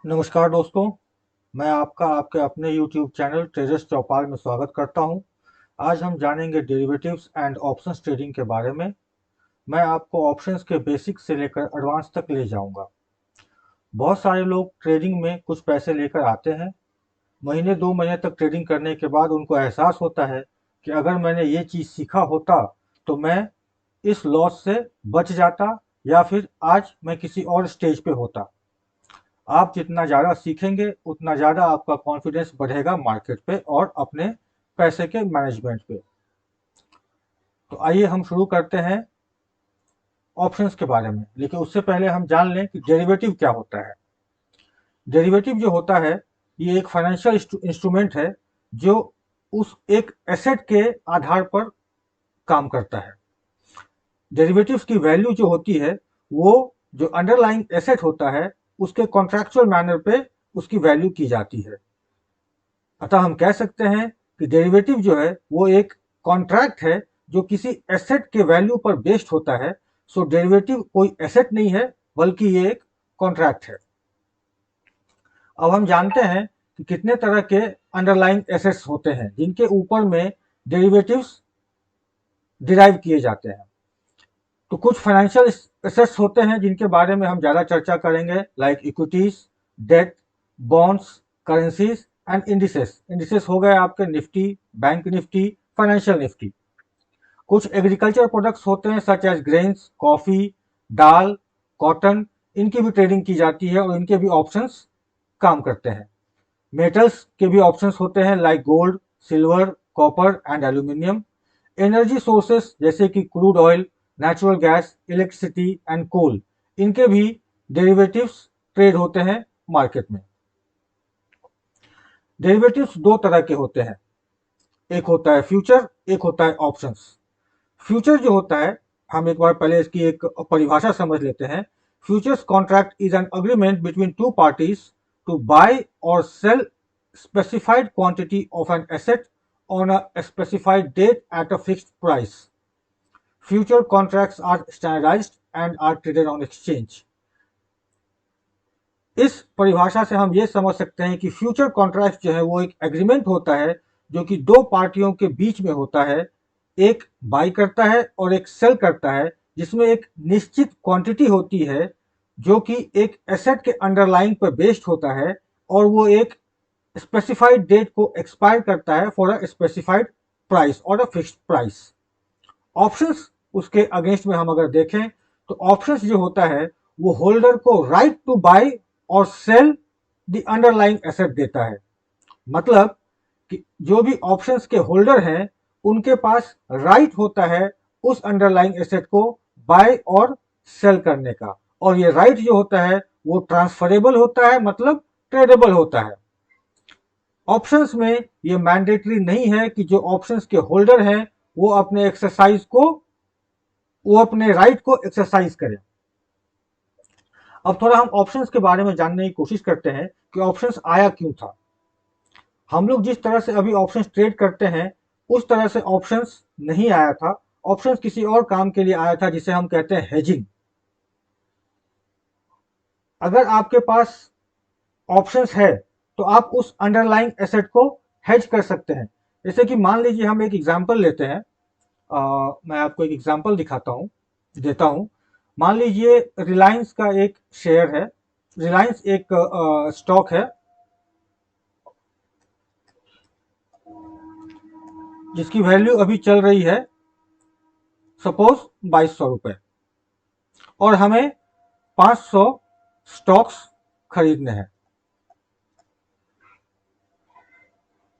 नमस्कार दोस्तों। मैं आपका आपके अपने YouTube चैनल ट्रेजर्स चौपाल में स्वागत करता हूं। आज हम जानेंगे डेरिवेटिव्स एंड ऑप्शंस ट्रेडिंग के बारे में। मैं आपको ऑप्शंस के बेसिक से लेकर एडवांस तक ले जाऊंगा। बहुत सारे लोग ट्रेडिंग में कुछ पैसे लेकर आते हैं। महीने 2 महीने तक ट्रेडिंग करने के बाद उनको एहसास होता है कि अगर मैंने ये चीज़ सीखा होता तो मैं इस लॉस से बच जाता, या फिर आज मैं किसी और स्टेज पे होता। आप जितना ज़्यादा सीखेंगे उतना ज़्यादा आपका कॉन्फिडेंस बढ़ेगा मार्केट पे और अपने पैसे के मैनेजमेंट पे। तो आइए हम शुरू करते हैं ऑप्शंस के बारे में, लेकिन उससे पहले हम जान लें कि डेरिवेटिव क्या होता है। डेरिवेटिव जो होता है ये एक फाइनेंशियल इंस्ट्रूमेंट है जो उस एक एसेट के आधार पर काम करता है। डेरिवेटिव्स की वैल्यू जो होती है वो जो अंडरलाइंग एसेट होता है उसके कॉन्ट्रैक्चुअल मैनर पे उसकी वैल्यू की जाती है। अतः हम कह सकते हैं कि डेरिवेटिव जो है वो एक कॉन्ट्रैक्ट है जो किसी एसेट के वैल्यू पर बेस्ड होता है। सो डेरिवेटिव कोई एसेट नहीं है बल्कि ये एक कॉन्ट्रैक्ट है। अब हम जानते हैं कि कितने तरह के अंडरलाइंग एसेट्स होते हैं जिनके ऊपर में डेरिवेटिव्स डिराइव किए जाते हैं। तो कुछ फाइनेंशियल एसेट्स होते हैं जिनके बारे में हम ज़्यादा चर्चा करेंगे, like equities, debt, bonds, currencies and indices. Indices हो गए आपके Nifty, bank Nifty, financial Nifty. कुछ एग्रीकल्चर प्रोडक्ट्स होते हैं such as grains, coffee, dal, cotton. इनकी भी ट्रेडिंग की जाती है और इनके भी ऑप्शंस काम करते हैं। मेटल्स के भी ऑप्शंस होते हैं like gold, silver, copper and aluminium. Energy sources जैसे कि crude oil, natural gas, electricity and coal, इनके भी डेरिवेटिव्स ट्रेड होते हैं मार्केट में। डेरिवेटिव्स दो तरह के होते हैं, एक होता है फ्यूचर, एक होता है ऑप्शंस। फ्यूचर जो होता है, हम एक बार पहले इसकी एक परिभाषा समझ लेते हैं। Futures contract is an agreement between two parties to buy or sell specified quantity of an asset on a specified date at a fixed price. Future contracts are standardized and are traded on exchange. इस परिभाषा से हम ये समझ सकते हैं कि future contract जो है वो एक एग्रीमेंट होता है जो कि दो पार्टियों के बीच में होता है। एक बाई करता है और एक सेल करता है, जिसमें एक निश्चित क्वांटिटी होती है जो कि एक एसेट के अंडरलाइंग पर बेस्ड होता है, और वो एक स्पेसिफाइड डेट को एक्सपायर करता है फॉर अ स्पेसिफाइड प्राइस और अ फिक्स्ड प्राइस। ऑप्शंस उसके अगेंस्ट में हम अगर देखें तो ऑप्शंस जो होता है वो होल्डर को right to buy or cell the underlying asset देता है। मतलब कि जो भी ऑप्शंस के होल्डर हैं उनके पास राइट होता है उस अंडरलाइंग एसेट को बाय और सेल करने का, और ये राइट जो होता है वो ट्रांसफरेबल होता है, मतलब ट्रेडेबल होता है। ऑप्शंस में ये मैंडेटरी नहीं है कि जो ऑप्शंस के होल्डर हैं वो अपने राइट को एक्सरसाइज करें। अब थोड़ा हम ऑप्शंस के बारे में जानने की कोशिश करते हैं कि ऑप्शंस आया क्यों था। हम लोग जिस तरह से अभी ऑप्शंस ट्रेड करते हैं उस तरह से ऑप्शंस नहीं आया था। ऑप्शंस किसी और काम के लिए आया था जिसे हम कहते हैं हेजिंग। अगर आपके पास ऑप्शंस है तो आप उस अंडरलाइंग एसेट को हेज कर सकते हैं। जैसे कि मान लीजिए हम एक एग्जांपल लेते हैं। मैं आपको एक एग्जांपल देता हूं। मान लीजिए रिलायंस का एक शेयर है। रिलायंस एक स्टॉक है जिसकी वैल्यू अभी चल रही है सपोज 2200 रुपए, और हमें 500 स्टॉक्स खरीदने हैं।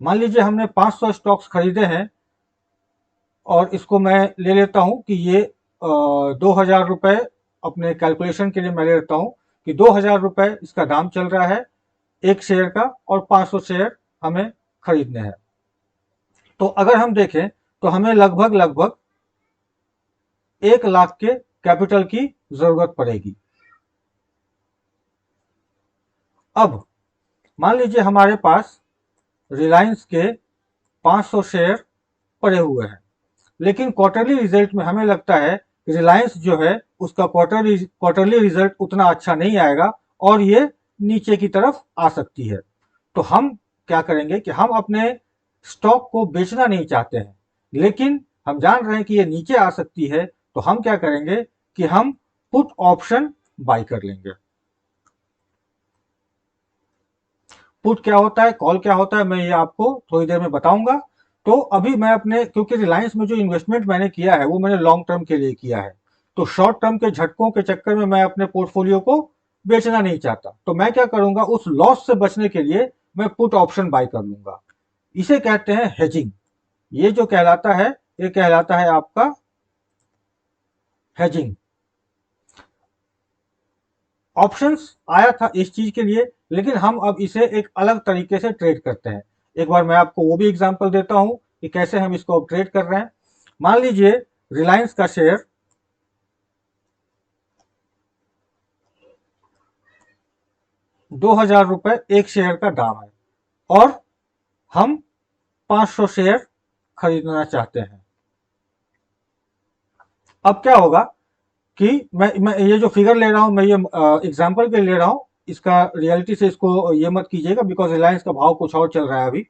मान लीजिए हमने 500 स्टॉक्स खरीदे हैं और इसको मैं ले लेता हूं कि ये 2000 रुपए, अपने कैलकुलेशन के लिए मैं ले लेता हूं कि 2000 रुपए इसका दाम चल रहा है एक शेयर का, और 500 शेयर हमें खरीदने हैं। तो अगर हम देखें तो हमें लगभग लगभग 1 लाख के कैपिटल की जरूरत पड़ेगी। अब मान लीजिए हमारे पास रिलायंस के 500 शेयर पड़े हुए हैं, लेकिन क्वार्टरली रिजल्ट में हमें लगता है कि रिलायंस जो है उसका क्वार्टरली रिजल्ट उतना अच्छा नहीं आएगा और ये नीचे की तरफ आ सकती है। तो हम क्या करेंगे कि हम अपने स्टॉक को बेचना नहीं चाहते हैं, लेकिन हम जान रहे हैं कि ये नीचे आ सकती है, तो हम क्या करेंगे कि हम पुट ऑप्शन बाय कर लेंगे। पुट क्या होता है, कॉल क्या होता है, मैं ये आपको थोड़ी देर में बताऊंगा। तो अभी मैं अपने, क्योंकि रिलायंस में जो इन्वेस्टमेंट मैंने किया है वो मैंने लॉन्ग टर्म के लिए किया है, तो शॉर्ट टर्म के झटकों के चक्कर में मैं अपने पोर्टफोलियो को बेचना नहीं चाहता। तो मैं क्या करूंगा, उस लॉस से बचने के लिए मैं पुट ऑप्शन बाय कर लूंगा। इसे कहते हैं हेजिंग। ये जो कहलाता है, ये कहलाता है आपका हेजिंग। ऑप्शंस आया था इस चीज के लिए, लेकिन हम अब इसे एक अलग तरीके से ट्रेड करते हैं। एक बार मैं आपको वो भी एग्जांपल देता हूं कि कैसे हम इसको अब ट्रेड कर रहे हैं। मान लीजिए रिलायंस का शेयर 2,000 रुपए एक शेयर का दाम है, और हम 500 शेयर खरीदना चाहते हैं। अब क्या होगा कि मैं ये जो फिगर ले रहा हूं, मैं ये एग्जांपल के लिए ले रहा हूं, इसका रियलिटी से इसको ये मत कीजिएगा, बिकॉज रिलायंस का भाव कुछ और चल रहा है अभी।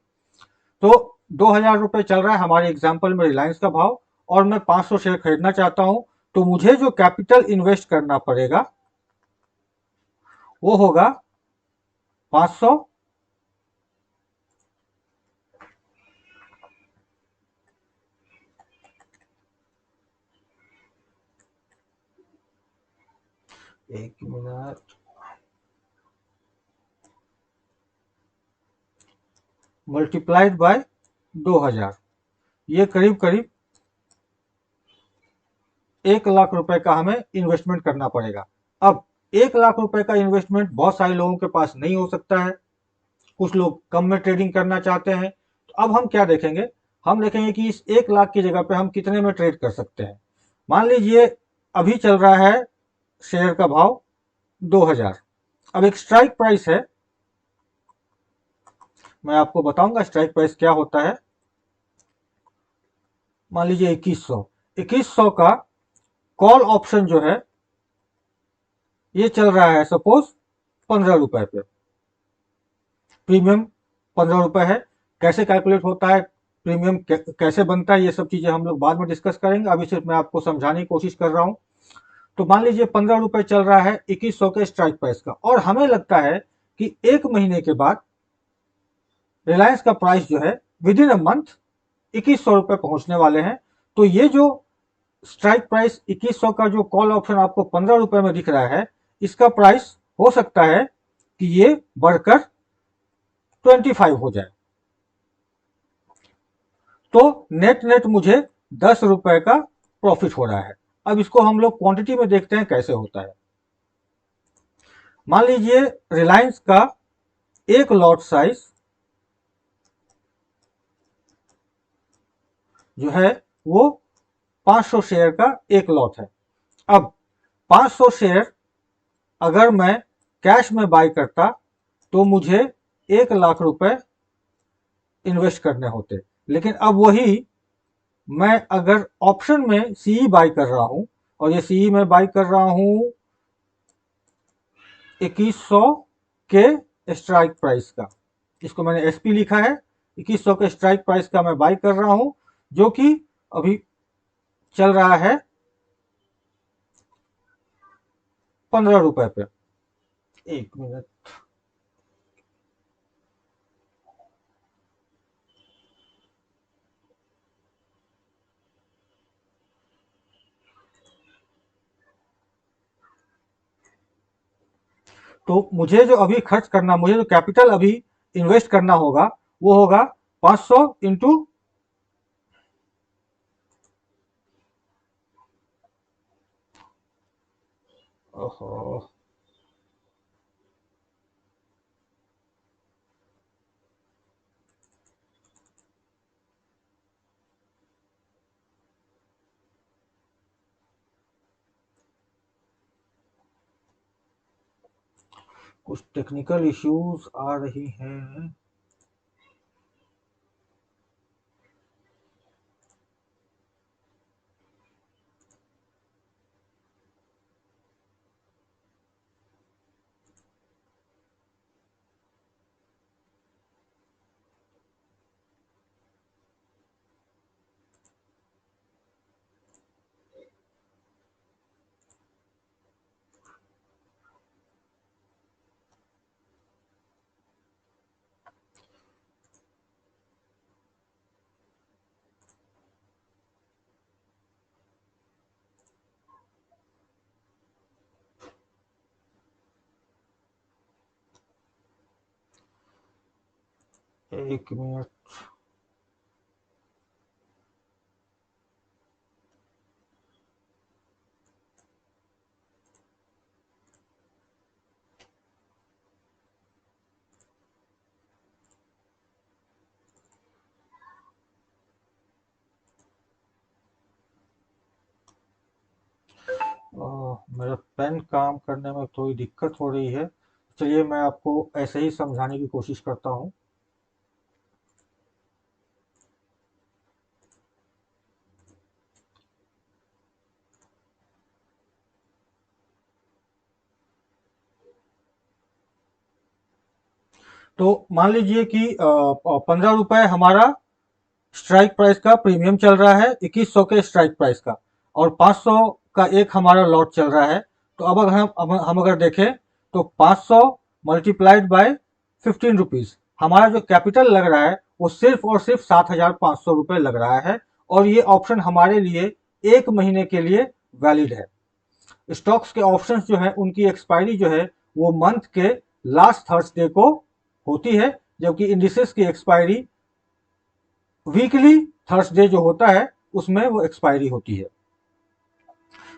तो 2,000 रुपए चल रहा है हमारे एग्जाम्पल में रिलायंस का भाव, और मैं 500 शेयर खरीदना चाहता हूं। तो मुझे जो कैपिटल इन्वेस्ट करना पड़ेगा वो होगा 500 एक मिनट मल्टीप्लाइड बाय 2,000, ये करीब करीब 1,00,000 रुपए का हमें इन्वेस्टमेंट करना पड़ेगा। अब 1,00,000 रुपए का इन्वेस्टमेंट बहुत सारे लोगों के पास नहीं हो सकता है, कुछ लोग कम में ट्रेडिंग करना चाहते हैं। तो अब हम क्या देखेंगे, हम देखेंगे कि इस 1,00,000 की जगह पे हम कितने में ट्रेड कर सकते हैं। मान लीजिए अभी चल रहा है शेयर का भाव 2,000। अब एक स्ट्राइक प्राइस है, मैं आपको बताऊंगा स्ट्राइक प्राइस क्या होता है। मान लीजिए 2,100, 2,100 का कॉल ऑप्शन जो है ये चल रहा है सपोज 15 रुपए पे। प्रीमियम 15 रुपए है। कैसे कैलकुलेट होता है, प्रीमियम कैसे बनता है, ये सब चीजें हम लोग बाद में डिस्कस करेंगे, अभी सिर्फ मैं आपको समझाने की कोशिश कर रहा हूं। तो मान लीजिए 15 रुपए चल रहा है 2,100 के स्ट्राइक प्राइस का, और हमें लगता है कि एक महीने के बाद रिलायंस का प्राइस जो है विद इन अ मंथ 2,100 रुपए पहुंचने वाले हैं। तो ये जो स्ट्राइक प्राइस 2,100 का जो कॉल ऑप्शन आपको 15 रुपए में दिख रहा है, इसका प्राइस हो सकता है कि ये बढ़कर 25 हो जाए। तो नेट नेट मुझे 10 रुपए का प्रॉफिट हो रहा है। अब इसको हम लोग क्वांटिटी में देखते हैं कैसे होता है। मान लीजिए रिलायंस का एक लॉट साइज जो है वो 500 शेयर का एक लॉट है। अब 500 शेयर अगर मैं कैश में बाय करता तो मुझे 1,00,000 रुपए इन्वेस्ट करने होते, लेकिन अब वही मैं अगर ऑप्शन में सीई बाय कर रहा हूं, और ये सीई मैं बाय कर रहा हूं 2,100 के स्ट्राइक प्राइस का, इसको मैंने एसपी लिखा है, 2,100 के स्ट्राइक प्राइस का मैं बाय कर रहा हूं, जो कि अभी चल रहा है 15 रुपए पे। एक मिनट, तो मुझे जो अभी खर्च करना, मुझे जो कैपिटल अभी इन्वेस्ट करना होगा वो होगा 500 इंटू, ओहो, कुछ टेक्निकल इश्यूज आ रही हैं। एक मिनट। मेरा पेन काम करने में थोड़ी दिक्कत हो रही है। चलिए मैं आपको ऐसे ही समझाने की कोशिश करता हूँ। तो मान लीजिए कि 15 रुपए हमारा स्ट्राइक प्राइस का प्रीमियम चल रहा है, 2100 के स्ट्राइक प्राइस का, और 500 का एक हमारा लॉट चल रहा है। तो अब अगर हम अगर देखें तो 500 मल्टीप्लाइड बाय 15 रुपीज, हमारा जो कैपिटल लग रहा है वो सिर्फ और सिर्फ 7500 रुपये लग रहा है। और ये ऑप्शन हमारे लिए 1 महीने के लिए वैलिड है। स्टॉक्स के ऑप्शंस जो है उनकी एक्सपायरी जो है वो मंथ के लास्ट थर्सडे को होती है, जबकि इंडिसेस की एक्सपायरी वीकली थर्सडे जो होता है उसमें वो एक्सपायरी होती है।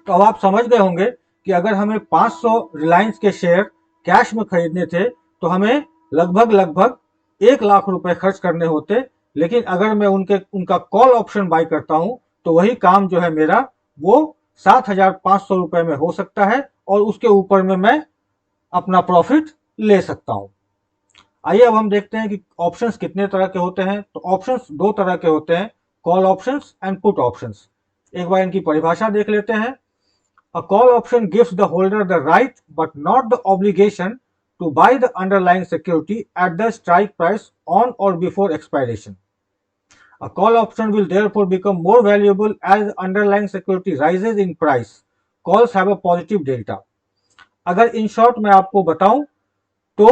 तो अब आप समझ गए होंगे कि अगर हमें 500 रिलायंस के शेयर कैश में खरीदने थे तो हमें लगभग लगभग 1 लाख रुपए खर्च करने होते। लेकिन अगर मैं उनका कॉल ऑप्शन बाय करता हूं तो वही काम जो है मेरा वो 7500 रुपए में हो सकता है, और उसके ऊपर में मैं अपना प्रॉफिट ले सकता हूं। आइए अब हम देखते हैं कि ऑप्शंस कितने तरह के होते हैं। तो ऑप्शंस दो तरह के होते हैं, call options and put options. एक बार इनकी परिभाषा देख लेते हैं। A call option gives the holder the right but not the obligation to buy the underlying security at the strike price on or before expiration. A call option will therefore become more valuable as the underlying security rises in price. Calls have a positive delta. अगर in short मैं आपको बताऊं तो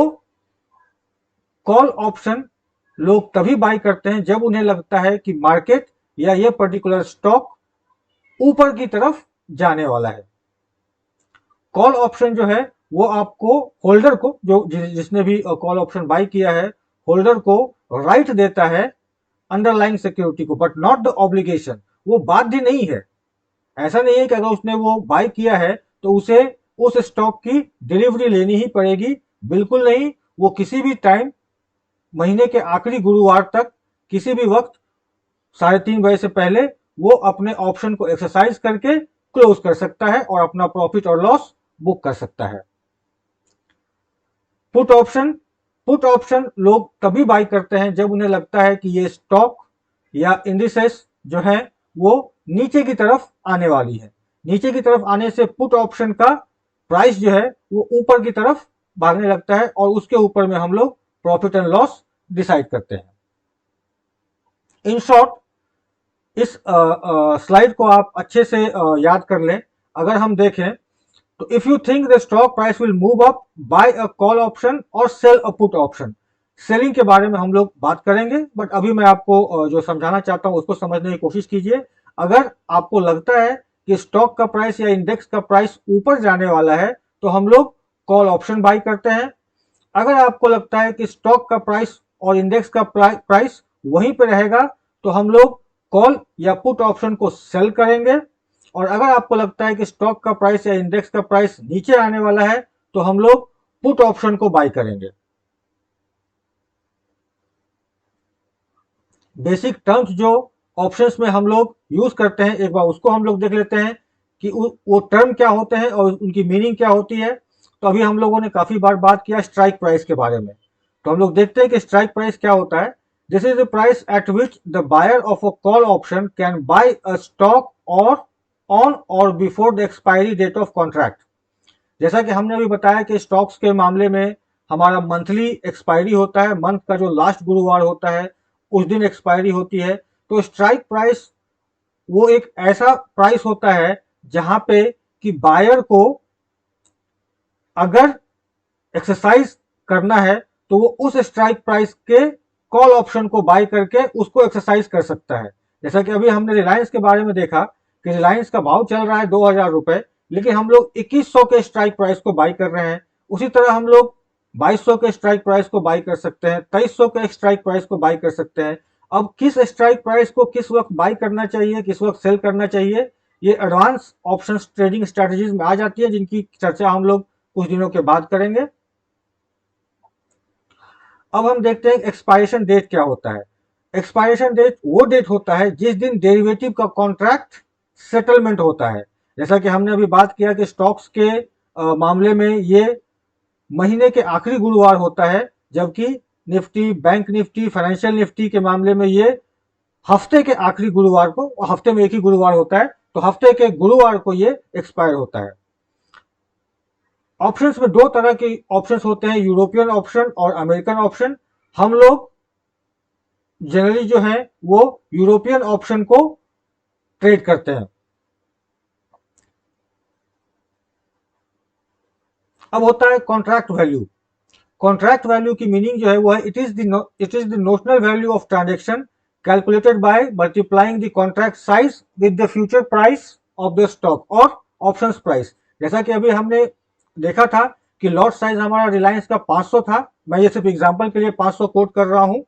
call option लोग तभी bye करते हैं जब उन्हें लगता है कि मार्केट या ये पर्टिकुलर स्टॉक ऊपर की तरफ जाने वाला है। कॉल ऑप्शन जो है वो आपको होल्डर को, जो जिसने भी कॉल ऑप्शन बाय किया है, होल्डर को राइट देता है अंडरलाइंग सिक्योरिटी को, बट नॉट द ऑब्लिगेशन। वो बाध्य नहीं है। ऐसा नहीं है कि अगर उसने वो बाय किया है तो उसे उस स्टॉक की डिलीवरी लेनी ही पड़ेगी, बिल्कुल नहीं। वो किसी भी टाइम, महीने के आखिरी गुरुवार तक, किसी भी वक्त 3:30 बजे से पहले वो अपने ऑप्शन को एक्सरसाइज करके क्लोज कर सकता है और अपना प्रॉफिट और लॉस बुक कर सकता है। पुट ऑप्शन लोग तभी बाय करते हैं जब उन्हें लगता है कि ये स्टॉक या इंडिसेस जो है वो नीचे की तरफ आने वाली है। नीचे की तरफ आने से पुट ऑप्शन का प्राइस जो है वो ऊपर की तरफ भागने लगता है, और उसके ऊपर में हम लोग प्रॉफिट एंड लॉस डिसाइड करते हैं। इन शॉर्ट, इस स्लाइड को आप अच्छे से याद कर लें। अगर हम देखें तो if you think the stock price will move up, buy a call option और sell a put option. Selling के बारे में हम लोग बात करेंगे, बट अभी मैं आपको जो समझाना चाहता हूं उसको समझने की कोशिश कीजिए। अगर आपको लगता है कि स्टॉक का प्राइस या इंडेक्स का प्राइस ऊपर जाने वाला है तो हम लोग कॉल ऑप्शन बाय करते हैं। अगर आपको लगता है कि स्टॉक का प्राइस और इंडेक्स का प्राइस वहीं पे रहेगा तो हम लोग कॉल या पुट ऑप्शन को सेल करेंगे। और अगर आपको लगता है कि स्टॉक का प्राइस या इंडेक्स का प्राइस नीचे आने वाला है तो हम लोग पुट ऑप्शन को बाय करेंगे। बेसिक टर्म्स जो ऑप्शंस में हम लोग यूज करते हैं, एक बार उसको हम लोग देख लेते हैं कि वो टर्म क्या होते हैं और उनकी मीनिंग क्या होती है। तो अभी हम लोगों ने काफी बार बात किया स्ट्राइक प्राइस के बारे में। तो हम लोग देखते हैं कि स्ट्राइक प्राइस क्या होता है। This is the price at which the buyer of a call option can buy a stock or on or before the expiry date of contract. जैसा कि हमने अभी बताया कि स्टॉक्स के मामले में हमारा मंथली एक्सपायरी होता है, मंथ का जो लास्ट गुरुवार होता है उस दिन एक्सपायरी होती है। तो स्ट्राइक प्राइस वो एक ऐसा प्राइस होता है जहां पे कि बायर को अगर एक्सरसाइज करना है तो वो उस स्ट्राइक प्राइस के कॉल ऑप्शन को बाय करके उसको एक्सरसाइज कर सकता है। जैसा कि अभी हमने रिलायंस के बारे में देखा कि रिलायंस का भाव चल रहा है 2000 रुपए, लेकिन हम लोग 2100 के स्ट्राइक प्राइस को बाय कर रहे हैं। उसी तरह हम लोग 2200 के स्ट्राइक प्राइस को बाई कर सकते हैं, 2300 के स्ट्राइक प्राइस को बाई कर सकते हैं। अब किस स्ट्राइक प्राइस को किस वक्त बाई करना चाहिए, किस वक्त सेल करना चाहिए, ये एडवांस ऑप्शन ट्रेडिंग स्ट्रेटजीज में आ जाती है, जिनकी चर्चा हम लोग कुछ दिनों के बाद करेंगे। अब हम देखते हैं एक्सपायरेशन डेट क्या होता है। एक्सपायरेशन डेट वो डेट होता है जिस दिन डेरिवेटिव का कॉन्ट्रैक्ट सेटलमेंट होता है। जैसा कि हमने अभी बात किया कि स्टॉक्स के मामले में ये महीने के आखिरी गुरुवार होता है, जबकि Nifty, bank Nifty, financial Nifty के मामले में ये हफ्ते के आखिरी गुरुवार को, हफ्ते में एक ही गुरुवार होता है, तो हफ्ते के गुरुवार को ये एक्सपायर होता है। ऑप्शंस में दो तरह के ऑप्शंस होते हैं, यूरोपियन ऑप्शन और अमेरिकन ऑप्शन। हम लोग जनरली जो है वो यूरोपियन ऑप्शन को ट्रेड करते हैं। अब होता है कॉन्ट्रैक्ट वैल्यू। कॉन्ट्रैक्ट वैल्यू की मीनिंग जो है वो है it is the notional value of transaction calculated by multiplying the contract size with the future price of the stock और ऑप्शंस प्राइस। जैसा कि अभी हमने देखा था कि लॉट साइज हमारा रिलायंस का 500 था, मैं ये सिर्फ एग्जांपल के लिए 500 कोट कर रहा हूं।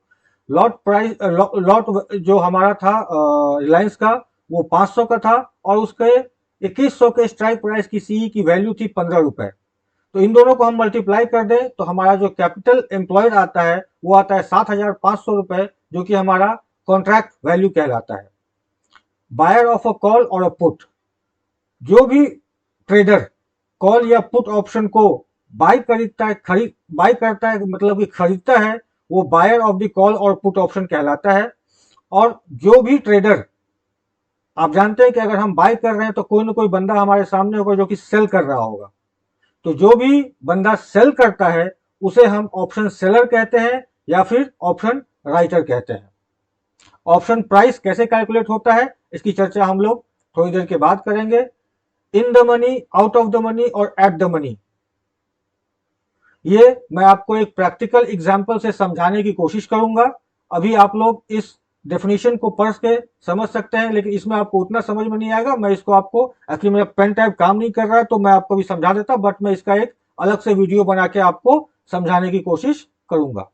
लॉट प्राइस लॉट जो हमारा था रिलायंस का, वो 500 का था और उसके 2100 के स्ट्राइक प्राइस की सीई की वैल्यू थी 15 रुपए। तो इन दोनों को हम मल्टीप्लाई कर दें तो हमारा जो कैपिटल एम्प्लॉयड आता है वो आता है 7,500 रुपए, जो कि हमारा कॉन्ट्रैक्ट वैल्यू कहलाता है। बायर ऑफ अ कॉल और अ पुट, जो भी ट्रेडर कॉल या पुट ऑप्शन को बाय करता है, मतलब कि खरीदता है, वो बायर ऑफ द कॉल और पुट ऑप्शन कहलाता है। और जो भी ट्रेडर, आप जानते हैं कि अगर हम बाय कर रहे हैं तो कोई ना कोई बंदा हमारे सामने होगा जो कि सेल कर रहा होगा, तो जो भी बंदा सेल करता है उसे हम ऑप्शन सेलर कहते हैं या फिर ऑप्शन राइटर कहते हैं। ऑप्शन प्राइस कैसे कैलकुलेट होता है इसकी चर्चा हम लोग थोड़ी देर के बाद करेंगे। In the money, out of the money और एट द मनी, ये मैं आपको एक प्रैक्टिकल एग्जांपल से समझाने की कोशिश करूंगा। अभी आप लोग इस डेफिनेशन को पढ़ के समझ सकते हैं, लेकिन इसमें आपको उतना समझ में नहीं आएगा। मैं इसको आपको, एक्चुअली मेरा पेन टाइप काम नहीं कर रहा है तो मैं आपको भी समझा देता, बट मैं इसका एक अलग से वीडियो बना के आपको समझाने की कोशिश करूंगा।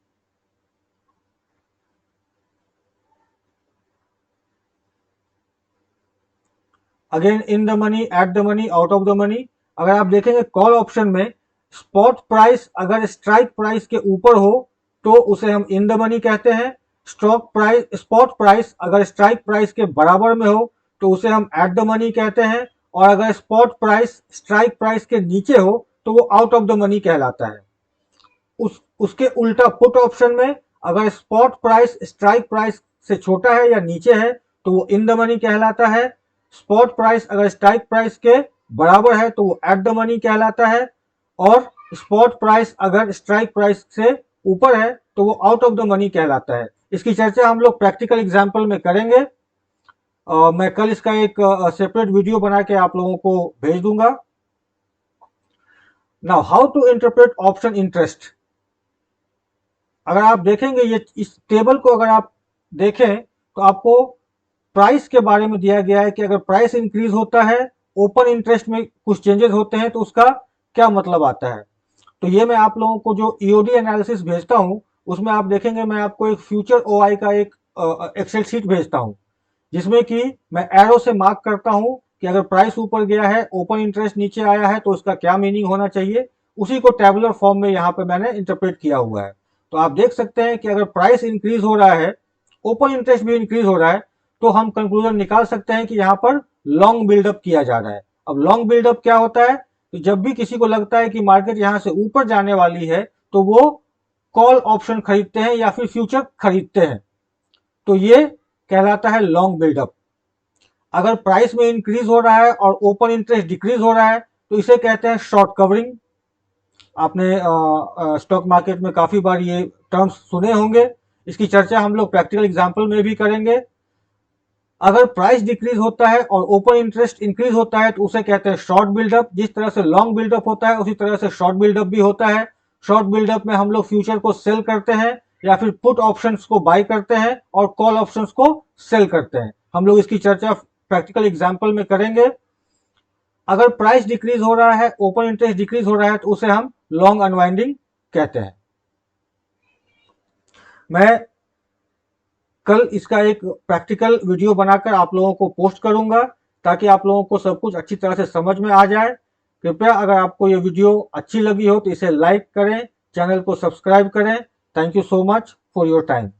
Again, in the money, at the money, out of the money. अगर आप देखेंगे कॉल ऑप्शन में स्पॉट प्राइस अगर स्ट्राइक प्राइस के ऊपर हो तो उसे हम इन द मनी कहते हैं। स्पॉट प्राइस अगर स्ट्राइक प्राइस के बराबर में हो तो उसे हम एट द मनी कहते हैं। और अगर स्पॉट प्राइस स्ट्राइक प्राइस के नीचे हो तो वो आउट ऑफ द मनी कहलाता है। उसके उल्टा पुट ऑप्शन में अगर स्पॉट प्राइस स्ट्राइक प्राइस से छोटा है या नीचे है तो वो इन द मनी कहलाता है। स्पॉट प्राइस अगर स्ट्राइक प्राइस के बराबर है तो वो एट द मनी कहलाता है। और स्पॉट प्राइस अगर स्ट्राइक प्राइस से ऊपर है तो वो आउट ऑफ द मनी कहलाता है। इसकी चर्चा हम लोग प्रैक्टिकल एग्जाम्पल में करेंगे। मैं कल इसका एक सेपरेट वीडियो बना के आप लोगों को भेज दूंगा। Now, how to interpret option interest. अगर आप देखेंगे ये इस टेबल को अगर आप देखें तो आपको प्राइस के बारे में दिया गया है कि अगर प्राइस इंक्रीज होता है, ओपन इंटरेस्ट में कुछ चेंजेस होते हैं तो उसका क्या मतलब आता है। तो ये मैं आप लोगों को जो ईओडी एनालिसिस भेजता हूं उसमें आप देखेंगे मैं आपको एक फ्यूचर ओआई का एक एक्सेल शीट भेजता हूं, जिसमें कि मैं एरो से मार्क करता हूं कि अगर प्राइस ऊपर गया है, ओपन इंटरेस्ट नीचे आया है तो उसका क्या मीनिंग होना चाहिए। उसी को टेबुलर फॉर्म में यहाँ पे मैंने इंटरप्रेट किया हुआ है। तो आप देख सकते हैं कि अगर प्राइस इंक्रीज हो रहा है, ओपन इंटरेस्ट भी इंक्रीज हो रहा है, तो हम कंक्लूजन निकाल सकते हैं कि यहाँ पर लॉन्ग बिल्डअप किया जा रहा है। अब लॉन्ग बिल्डअप क्या होता है, तो जब भी किसी को लगता है कि मार्केट यहाँ से ऊपर जाने वाली है तो वो कॉल ऑप्शन खरीदते हैं या फिर फ्यूचर खरीदते हैं, तो ये कहलाता है लॉन्ग बिल्डअप। अगर प्राइस में इंक्रीज हो रहा है और ओपन इंटरेस्ट डिक्रीज हो रहा है तो इसे कहते हैं शॉर्ट कवरिंग। आपने स्टॉक मार्केट में काफी बार ये टर्म्स सुने होंगे। इसकी चर्चा हम लोग प्रैक्टिकल एग्जांपल में भी करेंगे। अगर प्राइस डिक्रीज होता है और ओपन इंटरेस्ट इंक्रीज होता है तो उसे कहते हैं शॉर्ट बिल्डअप। जिस तरह से लॉन्ग बिल्डअप होता है उसी तरह से शॉर्ट बिल्डअप भी होता है। शॉर्ट बिल्डअप में हम लोग फ्यूचर को सेल करते हैं या फिर पुट ऑप्शंस को बाय करते हैं और कॉल ऑप्शंस को सेल करते हैं। हम लोग इसकी चर्चा प्रैक्टिकल एग्जाम्पल में करेंगे। अगर प्राइस डिक्रीज हो रहा है, ओपन इंटरेस्ट डिक्रीज हो रहा है तो उसे हम लॉन्ग अनवाइंडिंग कहते हैं। मैं कल इसका एक प्रैक्टिकल वीडियो बनाकर आप लोगों को पोस्ट करूंगा ताकि आप लोगों को सब कुछ अच्छी तरह से समझ में आ जाए। कृपया अगर आपको ये वीडियो अच्छी लगी हो तो इसे लाइक करें, चैनल को सब्सक्राइब करें। Thank you so much for your time.